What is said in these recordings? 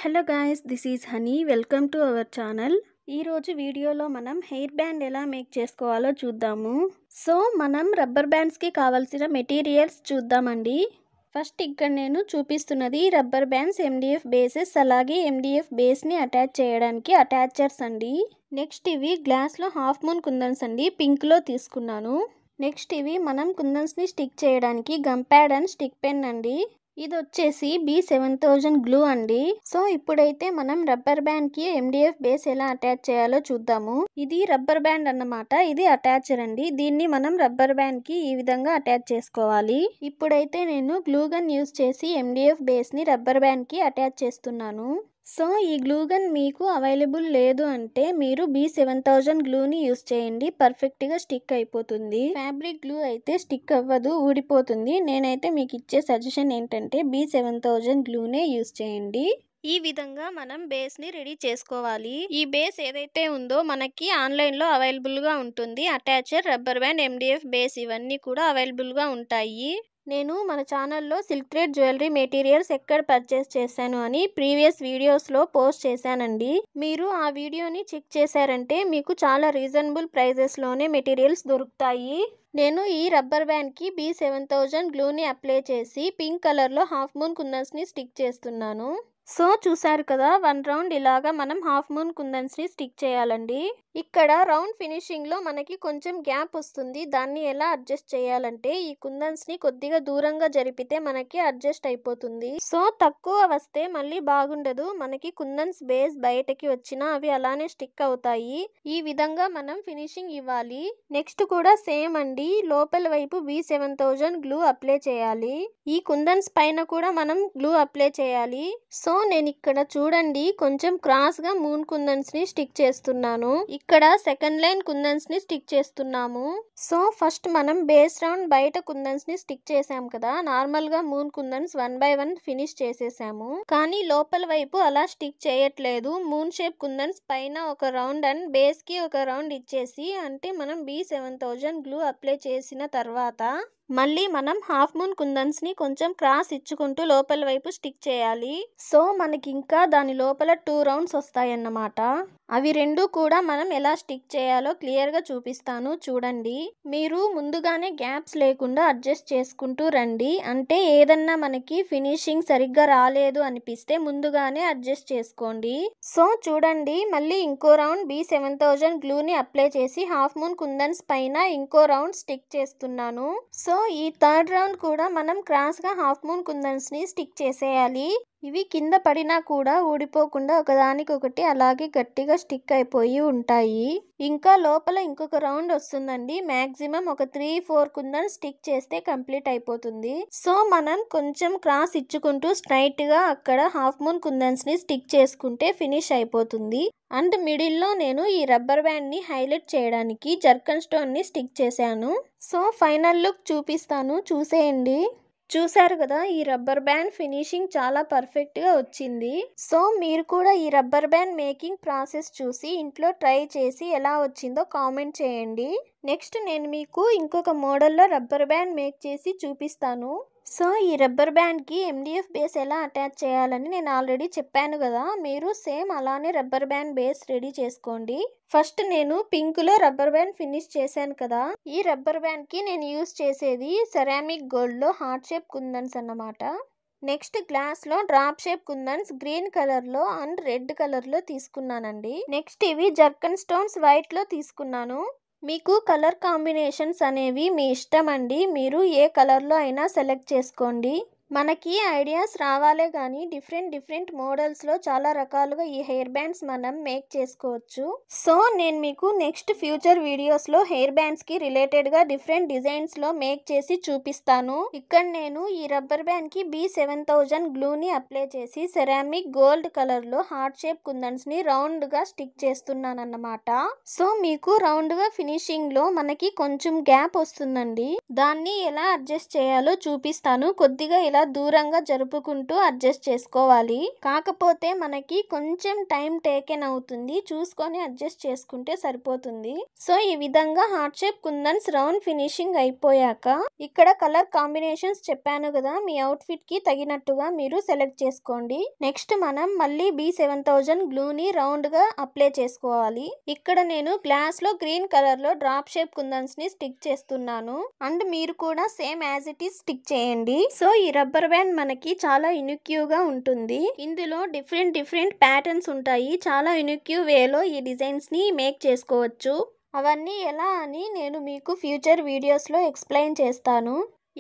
Hello guys, this is honey. Welcome to our channel. ఈరోజు వీడియోలో మనం హెయిర్ బ్యాండ్ ఎలా మేక్ చేసుకోవాలో చూద్దాము. సో మనం రబ్బర్ బ్యాండ్స్కి కావాల్సిన మెటీరియల్స్ చూద్దామండి. ఫస్ట్ ఇక్కడ నేను చూపిస్తున్నది రబ్బర్ బ్యాండ్స్ MDF బేసెస్, అలాగే MDF బేస్ని అటాచ్ చేయడానికి అటాచర్స్ అండి. నెక్స్ట్ ఇవి గ్లాస్లో హాఫ్ మూన్ కుందన్స్ అండి, పింక్లో తీసుకున్నాను. నెక్స్ట్ ఇవి మనం కుందన్స్ని స్టిక్ చేయడానికి gum pad and stick pen అండి. ఇది వచ్చేసి B7000 గ్లూ అండి. సో ఇప్పుడైతే మనం రబ్బర్ బ్యాండ్ కి MDF బేస్ ఎలా అటాచ్ చేయాలో చూద్దాము. ఇది రబ్బర్ బ్యాండ్ అన్నమాట, ఇది అటాచర్ అండి. దీన్ని మనం రబ్బర్ బ్యాండ్ కి ఈ విధంగా అటాచ్ చేసుకోవాలి. ఇప్పుడైతే నేను గ్లూ గన్ యూస్ చేసి MDF బేస్ ని రబ్బర్ బ్యాండ్ కి అటాచ్ చేస్తున్నాను. సో ఈ గ్లూ గన్ మీకు అవైలబుల్ లేదు అంటే మీరు B7000 గ్లూని యూస్ చేయండి, పర్ఫెక్ట్గా స్టిక్ అయిపోతుంది. ఫ్యాబ్రిక్ గ్లూ అయితే స్టిక్ అవ్వదు, ఊడిపోతుంది. నేనైతే మీకు ఇచ్చే సజెషన్ ఏంటంటే B7000 గ్లూనే యూస్ చేయండి. ఈ విధంగా మనం బేస్ని రెడీ చేసుకోవాలి. ఈ బేస్ ఏదైతే ఉందో మనకి ఆన్లైన్లో అవైలబుల్గా ఉంటుంది. అటాచర్, రబ్బర్ బ్యాండ్, MDF బేస్ ఇవన్నీ కూడా అవైలబుల్గా ఉంటాయి. నేను మన ఛానల్లో సిల్క్ థ్రెడ్ జ్యువెలరీ మెటీరియల్స్ ఎక్కడ పర్చేస్ చేశాను అని ప్రీవియస్ వీడియోస్లో పోస్ట్ చేశానండి. మీరు ఆ వీడియోని చెక్ చేశారంటే మీకు చాలా రీజనబుల్ ప్రైజెస్లోనే మెటీరియల్స్ దొరుకుతాయి. నేను ఈ రబ్బర్ బ్యాండ్కి B7000 గ్లూని అప్లై చేసి పింక్ కలర్లో హాఫ్ మూన్ కుందన్స్ని స్టిక్ చేస్తున్నాను. సో చూసారు కదా, 1 రౌండ్ ఇలాగా మనం హాఫ్ మూన్ కుందన్స్ని స్టిక్ చేయాలండి. ఇక్కడ రౌండ్ ఫినిషింగ్లో మనకి కొంచెం గ్యాప్ వస్తుంది. దాన్ని ఎలా అడ్జస్ట్ చేయాలంటే ఈ కుందన్స్ని కొద్దిగా దూరంగా జరిపితే మనకి అడ్జస్ట్ అయిపోతుంది. సో తక్కువ వస్తే మళ్ళీ బాగుండదు, మనకి కుందన్స్ బేస్ బయటకి వచ్చినా అవి అలానే స్టిక్ అవుతాయి. ఈ విధంగా మనం ఫినిషింగ్ ఇవ్వాలి. నెక్స్ట్ కూడా సేమ్ అండి, లోపల వైపు B7000 గ్లూ అప్లై చేయాలి. ఈ కుందన్స్ పైన కూడా మనం గ్లూ అప్లై చేయాలి. సో నేను ఇక్కడ చూడండి కొంచెం క్రాస్ గా మూన్ కుందన్స్ ని స్టిక్ చేస్తున్నాను. ఇక్కడ సెకండ్ లైన్ కుందన్స్ ని స్టిక్ చేస్తున్నాము. సో ఫస్ట్ మనం బేస్ రౌండ్ బయట కుందన్స్ ని స్టిక్ చేసాం కదా, నార్మల్ గా మూన్ కుందన్స్ 1 by 1 ఫినిష్ చేసేసాము. కానీ లోపల వైపు అలా స్టిక్ చేయట్లేదు. మూన్ షేప్ కుందన్స్ పైన ఒక రౌండ్ అండ్ బేస్ కి ఒక రౌండ్ ఇచ్చేసి, అంటే మనం B7000 గ్లూ అప్లై చేసిన తర్వాత మళ్ళీ మనం హాఫ్ మూన్ కుందన్స్ ని కొంచెం క్రాస్ ఇచ్చుకుంటూ లోపల వైపు స్టిక్ చేయాలి. సో మనకి ఇంకా దాని లోపల 2 రౌండ్స్ వస్తాయన్నమాట. అవి రెండు కూడా మనం ఎలా స్టిక్ చేయాలో క్లియర్ గా చూపిస్తాను చూడండి. మీరు ముందుగానే గ్యాప్స్ లేకుండా అడ్జస్ట్ చేసుకుంటూ రండి. అంటే ఏదన్నా మనకి ఫినిషింగ్ సరిగ్గా రాలేదు అనిపిస్తే ముందుగానే అడ్జస్ట్ చేసుకోండి. సో చూడండి, మళ్ళీ ఇంకో రౌండ్ B7000 గ్లూని అప్లై చేసి హాఫ్ మూన్ కుందన్స్ పైన ఇంకో రౌండ్ స్టిక్ చేస్తున్నాను. సో ఈ థర్డ్ రౌండ్ కూడా మనం క్రాస్ గా హాఫ్ మూన్ కుందన్స్ ని స్టిక్ చేసేయాలి. ఇవి కింద పడినా కూడా ఊడిపోకుండా ఒకదానికొకటి అలాగే గట్టిగా స్టిక్ అయిపోయి ఉంటాయి. ఇంకా లోపల ఇంకొక రౌండ్ వస్తుందండి. మాక్సిమం ఒక 3-4 కుందన్స్ స్టిక్ చేస్తే కంప్లీట్ అయిపోతుంది. సో మనం కొంచెం క్రాస్ ఇచ్చుకుంటూ స్ట్రైట్ గా అక్కడ హాఫ్ మూన్ కుందన్స్ ని స్టిక్ చేసుకుంటే ఫినిష్ అయిపోతుంది. అండ్ మిడిల్లో నేను ఈ రబ్బర్ బ్యాండ్ ని హైలైట్ చేయడానికి జర్కన్ స్టోన్ ని స్టిక్ చేశాను. సో ఫైనల్ లుక్ చూపిస్తాను, చూసేయండి. చూసారు కదా, ఈ రబ్బర్ బ్యాండ్ ఫినిషింగ్ చాలా పర్ఫెక్ట్గా వచ్చింది. సో మీరు కూడా ఈ రబ్బర్ బ్యాండ్ మేకింగ్ ప్రాసెస్ చూసి ఇంట్లో ట్రై చేసి ఎలా వచ్చిందో కామెంట్ చేయండి. నెక్స్ట్ నేను మీకు ఇంకొక మోడల్లో రబ్బర్ బ్యాండ్ మేక్ చేసి చూపిస్తాను. సో ఈ రబ్బర్ బ్యాండ్కి MDF బేస్ ఎలా అటాచ్ చేయాలని నేను ఆల్రెడీ చెప్పాను కదా, మీరు సేమ్ అలానే రబ్బర్ బ్యాండ్ బేస్ రెడీ చేసుకోండి. ఫస్ట్ నేను పింక్లో రబ్బర్ బ్యాండ్ ఫినిష్ చేశాను కదా, ఈ రబ్బర్ బ్యాండ్కి నేను యూస్ చేసేది సెరామిక్ గోల్డ్లో హార్ట్ షేప్ కుందన్స్ అన్నమాట. నెక్స్ట్ గ్లాస్లో డ్రాప్ షేప్ కుందన్స్ గ్రీన్ కలర్లో అండ్ రెడ్ కలర్లో తీసుకున్నానండి. నెక్స్ట్ ఇవి జర్కన్ స్టోన్స్ వైట్లో తీసుకున్నాను. మీకు కలర్ కాంబినేషన్స్ అనేవి మీ ఇష్టం అండి, మీరు ఏ కలర్లో అయినా సెలెక్ట్ చేసుకోండి. మనకి ఐడియాస్ రావాలే కానీ డిఫరెంట్ మోడల్స్లో చాలా రకాలుగా ఈ హెయిర్ బ్యాండ్స్ మనం మేక్ చేసుకోవచ్చు. సో నేను మీకు నెక్స్ట్ ఫ్యూచర్ వీడియోస్లో హెయిర్ బ్యాండ్స్కి రిలేటెడ్గా డిఫరెంట్ డిజైన్స్లో మేక్ చేసి చూపిస్తాను. ఇక్కడ నేను ఈ రబ్బర్ బ్యాండ్కి B7000 గ్లూని అప్లై చేసి సెరామిక్ గోల్డ్ కలర్లో హార్ట్ షేప్ కుందన్స్ని రౌండ్గా స్టిక్ చేస్తున్నాను అన్నమాట. సో మీకు రౌండ్గా ఫినిషింగ్లో మనకి కొంచెం గ్యాప్ వస్తుందండి, దాన్ని ఎలా అడ్జస్ట్ చేయాలో చూపిస్తాను. కొద్దిగా ఇలా ఇలా దూరంగా జరుపుకుంటూ అడ్జస్ట్ చేసుకోవాలి. కాకపోతే మనకి కొంచెం టైం టేకెన్ అవుతుంది, చూసుకొని అడ్జస్ట్ చేసుకుంటే సరిపోతుంది. సో ఈ విధంగా హార్ట్ షేప్ కుందన్స్ రౌండ్ ఫినిషింగ్ అయిపోయాక ఇక్కడ కలర్ కాంబినేషన్స్ చెప్పాను కదా, మీ అవుట్ఫిట్ కి తగినట్టుగా మీరు సెలెక్ట్ చేసుకోండి. నెక్స్ట్ మనం మళ్ళీ B7000 గ్లూని రౌండ్ గా అప్లై చేసుకోవాలి. ఇక్కడ నేను గ్లాస్ లో గ్రీన్ కలర్ లో డ్రాప్ షేప్ కుందన్స్ ని స్టిక్ చేస్తున్నాను. అండ్ మీరు కూడా same as it is stick చేయండి. సో ఈ రబ్బర్ బ్యాండ్ మనకి చాలా యూనిక్యూ గా ఉంటుంది. ఇందులో డిఫరెంట్ ప్యాటర్న్స్ ఉంటాయి. చాలా యూనిక్యూ వేలో ఈ డిజైన్స్ ని మేక్ చేసుకోవచ్చు. అవన్నీ ఎలా అని నేను మీకు ఫ్యూచర్ వీడియోస్ లో ఎక్స్ప్లెయిన్ చేస్తాను.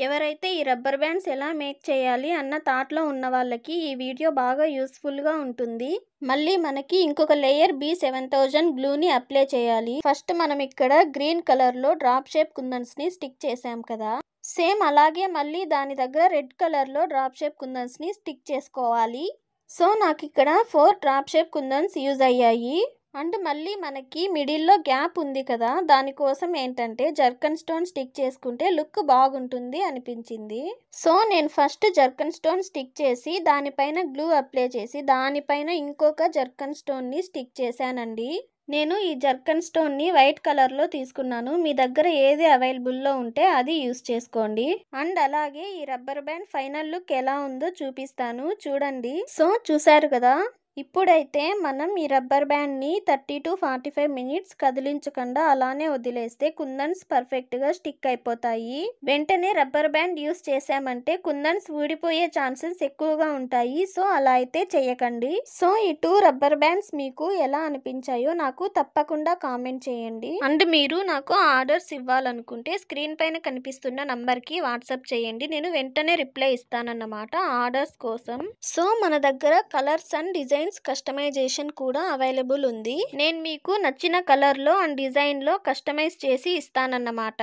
ఎవరైతే ఈ రబ్బర్ బ్యాండ్స్ ఎలా మేక్ చేయాలి అన్న థాట్లో ఉన్న వాళ్ళకి ఈ వీడియో బాగా యూస్ఫుల్గా ఉంటుంది. మళ్ళీ మనకి ఇంకొక లేయర్ B7000 గ్లూని అప్లై చేయాలి. ఫస్ట్ మనం ఇక్కడ గ్రీన్ కలర్లో డ్రాప్ షేప్ కుందన్స్ని స్టిక్ చేసాం కదా, సేమ్ అలాగే మళ్ళీ దాని దగ్గర రెడ్ కలర్లో డ్రాప్ షేప్ కుందన్స్ని స్టిక్ చేసుకోవాలి. సో నాకు ఇక్కడ 4 డ్రాప్ షేప్ కుందన్స్ యూజ్ అయ్యాయి. అండ్ మళ్ళీ మనకి మిడిల్లో గ్యాప్ ఉంది కదా, దానికోసం ఏంటంటే జర్కన్ స్టోన్ స్టిక్ చేసుకుంటే లుక్ బాగుంటుంది అనిపించింది. సో నేను ఫస్ట్ జర్కన్ స్టోన్ స్టిక్ చేసి దానిపైన గ్లూ అప్లై చేసి దానిపైన ఇంకొక జర్కన్ స్టోన్ని స్టిక్ చేశానండి. నేను ఈ జర్కన్ స్టోన్ని వైట్ కలర్లో తీసుకున్నాను. మీ దగ్గర ఏది అవైలబుల్లో ఉంటే అది యూస్ చేసుకోండి. అండ్ అలాగే ఈ రబ్బర్ బ్యాండ్ ఫైనల్ లుక్ ఎలా ఉందో చూపిస్తాను, చూడండి. సో చూసారు కదా, ఇప్పుడైతే మనం ఈ రబ్బర్ బ్యాండ్ని 30 to 45 మినిట్స్ కదిలించకుండా అలానే వదిలేస్తే కుందన్స్ పర్ఫెక్ట్గా స్టిక్ అయిపోతాయి. వెంటనే రబ్బర్ బ్యాండ్ యూస్ చేసామంటే కుందన్స్ ఊడిపోయే ఛాన్సెస్ ఎక్కువగా ఉంటాయి. సో అలా అయితే చేయకండి. సో ఈ 2 రబ్బర్ బ్యాండ్స్ మీకు ఎలా అనిపించాయో నాకు తప్పకుండా కామెంట్ చేయండి. అండ్ మీరు నాకు ఆర్డర్స్ ఇవ్వాలనుకుంటే స్క్రీన్ పైన కనిపిస్తున్న నంబర్కి వాట్సాప్ చేయండి. నేను వెంటనే రిప్లై ఇస్తానన్నమాట ఆర్డర్స్ కోసం. సో మన దగ్గర కలర్స్ అండ్ డిజైన్స్ కస్టమైజేషన్ కూడా అవైలబుల్ ఉంది. నేను మీకు నచ్చిన కలర్ లో అండ్ డిజైన్ లో కస్టమైజ్ చేసి ఇస్తానన్నమాట.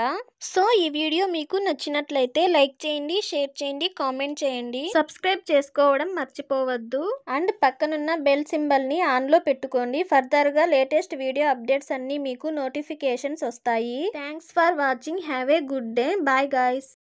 సో ఈ వీడియో మీకు నచ్చినట్లయితే లైక్ చేయండి, షేర్ చేయండి, కామెంట్ చేయండి, సబ్స్క్రైబ్ చేసుకోవడం మర్చిపోవద్దు. అండ్ పక్కనున్న బెల్ సింబల్ ని ఆన్ లో పెట్టుకోండి. ఫర్దర్ గా లేటెస్ట్ వీడియో అప్డేట్స్ అన్ని మీకు నోటిఫికేషన్స్ వస్తాయి. Thanks for watching. Have a good day. Bye guys.